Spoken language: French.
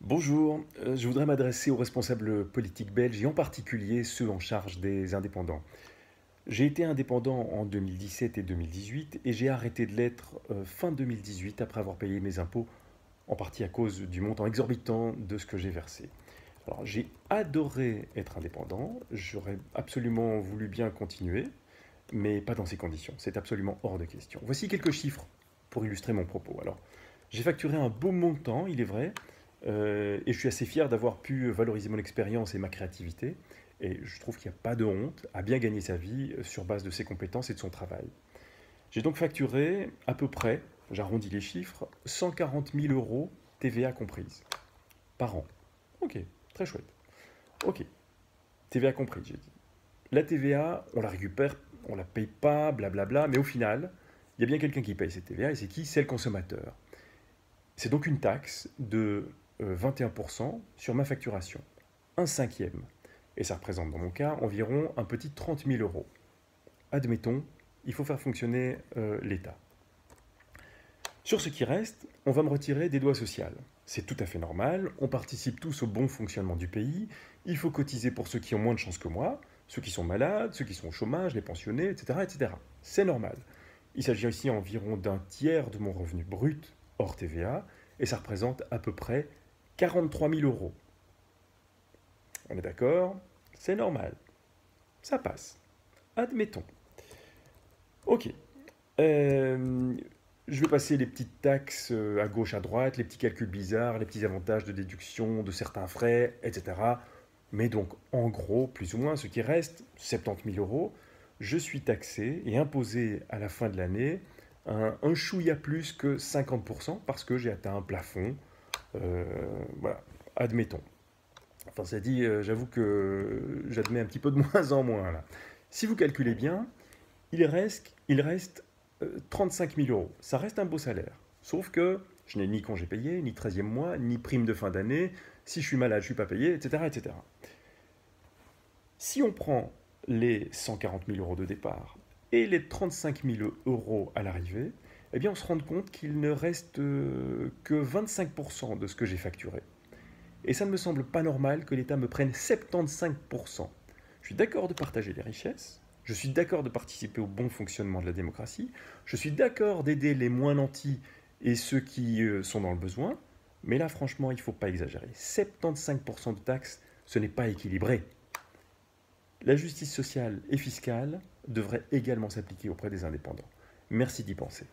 Bonjour, je voudrais m'adresser aux responsables politiques belges et en particulier ceux en charge des indépendants. J'ai été indépendant en 2017 et 2018 et j'ai arrêté de l'être fin 2018 après avoir payé mes impôts, en partie à cause du montant exorbitant de ce que j'ai versé. Alors j'ai adoré être indépendant, j'aurais absolument voulu bien continuer, mais pas dans ces conditions, c'est absolument hors de question. Voici quelques chiffres pour illustrer mon propos. Alors, j'ai facturé un beau montant, il est vrai, et je suis assez fier d'avoir pu valoriser mon expérience et ma créativité. Et je trouve qu'il n'y a pas de honte à bien gagner sa vie sur base de ses compétences et de son travail. J'ai donc facturé à peu près, j'arrondis les chiffres, 140 000 euros TVA comprise, par an. Ok, très chouette. Ok, TVA comprise, j'ai dit. La TVA, on la récupère, on la paye pas, blablabla, mais au final, il y a bien quelqu'un qui paye cette TVA, et c'est qui? C'est le consommateur. C'est donc une taxe de 21% sur ma facturation, un cinquième. Et ça représente dans mon cas environ un petit 30 000 euros. Admettons, il faut faire fonctionner l'État. Sur ce qui reste, on va me retirer des lois sociales. C'est tout à fait normal, on participe tous au bon fonctionnement du pays, il faut cotiser pour ceux qui ont moins de chance que moi, ceux qui sont malades, ceux qui sont au chômage, les pensionnés, etc. etc. C'est normal. Il s'agit ici environ d'un tiers de mon revenu brut, hors TVA, et ça représente à peu près 43 000 euros. On est d'accord? C'est normal. Ça passe. Admettons. Ok. Euh, je vais passer les petites taxes à gauche, à droite, les petits calculs bizarres, les petits avantages de déduction de certains frais, etc. Mais donc, en gros, plus ou moins, ce qui reste, 70 000 euros, je suis taxé et imposé à la fin de l'année un chouïa plus que 50% parce que j'ai atteint un plafond. Voilà, admettons. Enfin, ça dit, j'avoue que j'admets un petit peu de moins en moins là. Si vous calculez bien, il reste 35 000 euros. Ça reste un beau salaire. Sauf que je n'ai ni congé payé, ni 13e mois, ni prime de fin d'année. Si je suis malade, je ne suis pas payé, etc., etc. Si on prend les 140 000 euros de départ et les 35 000 euros à l'arrivée, eh bien on se rend compte qu'il ne reste que 25% de ce que j'ai facturé. Et ça ne me semble pas normal que l'État me prenne 75%. Je suis d'accord de partager les richesses, je suis d'accord de participer au bon fonctionnement de la démocratie, je suis d'accord d'aider les moins nantis et ceux qui sont dans le besoin, mais là franchement il ne faut pas exagérer. 75% de taxes, ce n'est pas équilibré. La justice sociale et fiscale devrait également s'appliquer auprès des indépendants. Merci d'y penser.